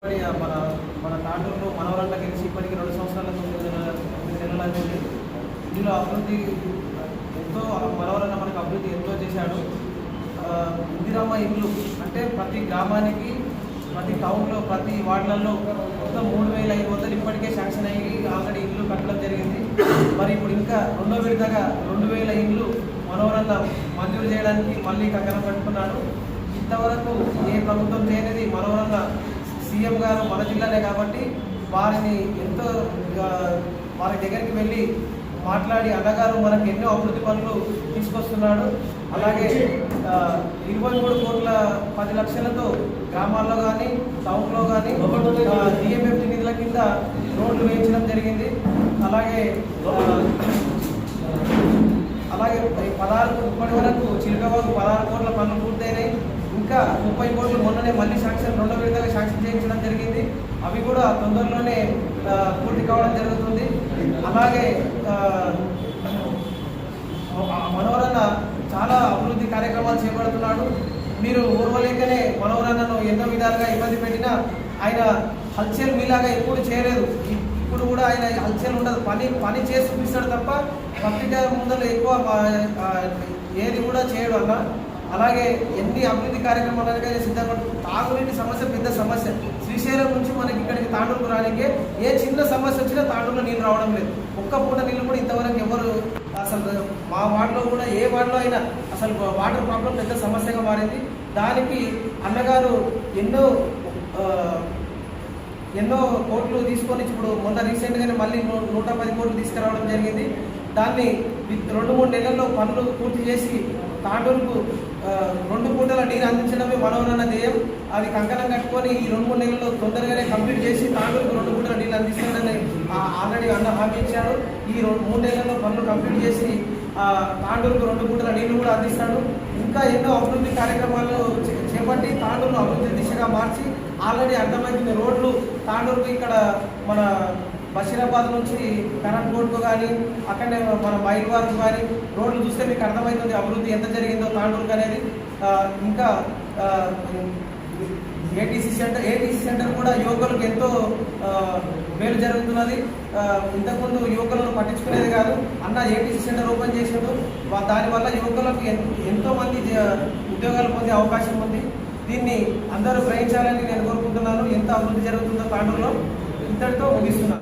మన మన తాండూరులో మనవరాళ్ళ గెలిచి ఇప్పటికి 2 సంవత్సరాల 9 నెలలు అవుతుంది. ఇందులో అభివృద్ధి ఎంతో మనవరాళ్ళ మనకు అభివృద్ధి ఎంతో చేశాడు. ఇందిరమ్మ ఇల్లు అంటే ప్రతి గ్రామానికి, ప్రతి టౌన్లో, ప్రతి వార్డులలో మొత్తం 3,500 ఇప్పటికే శాంక్షన్ అయ్యి ఆల్రెడీ ఇల్లు కట్టడం జరిగింది. మరి ఇప్పుడు ఇంకా 2వ విడతగా 2,000 ఇల్లు మనవరాళ్ళ మంజూరు చేయడానికి మళ్ళీ కంకణం కట్టుకున్నాడు. ఇంతవరకు ఏ ప్రభుత్వం చేయనిది మనవరాళ్ళ సీఎం గారు మన జిల్లానే కాబట్టి వారిని ఎంతో వారి దగ్గరికి వెళ్ళి మాట్లాడి అన్నగారు మనకు ఎన్నో అభివృద్ధి పనులు తీసుకొస్తున్నాడు. అలాగే 23,10,00,000తో గ్రామాల్లో కానీ టౌన్లో కానీ డిఎంఎఫ్టీ నిధుల కింద రోడ్లు వేయించడం జరిగింది. అలాగే 16 ఇప్పటి వరకు చిలకవాగు 16 కోట్ల పనులు పూర్తయినాయి. ఇంకా 30 కోట్లు మొన్ననే మళ్ళీ శాంక్షన్ 2వ విడతగా శాంక్షన్ చేయించడం జరిగింది. అవి కూడా తొందరలోనే పూర్తి కావడం జరుగుతుంది. అలాగే మనవరన్న చాలా అభివృద్ధి కార్యక్రమాలు చేపడుతున్నాడు. మీరు ఓర్వలేకనే మనవరన్నను ఎన్నో విధాలుగా ఇబ్బంది పెట్టినా ఆయన హల్చల్ మీలాగా ఎప్పుడు చేయలేదు. ఇప్పుడు కూడా ఆయన హల్చల్ ఉండదు, పని చేసి చూపిస్తాడు తప్ప పత్రిక ముందర ఎక్కువ ఏది కూడా చేయడు అన్న. అలాగే ఎన్ని అభివృద్ధి కార్యక్రమాలకి సిద్ధంగా తాగునీటి సమస్య పెద్ద సమస్య. శ్రీశైలం నుంచి మనకి ఇక్కడికి తాండూరుకు రానికే ఏ చిన్న సమస్య వచ్చినా తాండూరులో నీళ్ళు రావడం లేదు. ఒక్క పూట నీళ్ళు కూడా ఇంతవరకు ఎవరు అసలు మా వార్డులో కూడా ఏ వార్డులో అయినా అసలు వాటర్ ప్రాబ్లం పెద్ద సమస్యగా మారింది. దానికి అన్నగారు ఎన్నో కోట్లు తీసుకొని ఇప్పుడు మొన్న రీసెంట్గానే మళ్ళీ 110 కోట్లు తీసుకురావడం జరిగింది. దాన్ని 2-3 నెలల్లో పనులు పూర్తి చేసి తాండూరుకు 2 పూటల నీరు అందించడమే మనవరన్న ధ్యేయం. అది కంకణం కట్టుకొని ఈ 2-3 నెలల్లో తొందరగానే కంప్లీట్ చేసి తాండూరుకు 2 పూటల నీళ్ళు అందిస్తానని ఆల్రెడీ అన్న హామీ ఇచ్చాడు. ఈ 3 నెలల్లో పనులు కంప్లీట్ చేసి తాండూరుకు 2 పూటల నీళ్లు కూడా అందిస్తాడు. ఇంకా ఎన్నో అభివృద్ధి కార్యక్రమాలు చేపట్టి తాండూరును అభివృద్ధి దిశగా మార్చి ఆల్రెడీ అర్థమైంది. రోడ్లు తాండూరుకు ఇక్కడ మన బషీరాబాద్ నుంచి కరెంట్ బోర్డుకు కానీ అక్కడనే మన మైల్వార్కు కానీ రోడ్లు చూస్తే మీకు అర్థమవుతుంది అభివృద్ధి ఎంత జరిగిందో తాండూరుకు అనేది. ఇంకా ఏటీసీ సెంటర్ కూడా యువకులకు ఎంతో మేలు జరుగుతున్నది. ఇంతకుముందు యువకులను పట్టించుకునేది కాదు. అన్న ఏటీసీ సెంటర్ ఓపెన్ చేసాడు. దానివల్ల యువకులకు ఎంతోమంది ఉద్యోగాలు పొందే అవకాశం ఉంది. దీన్ని అందరూ గ్రహించాలని నేను కోరుకుంటున్నాను. ఎంత అభివృద్ధి జరుగుతుందో తాండూరులో. ఇంతటితో ముగిస్తున్నాను.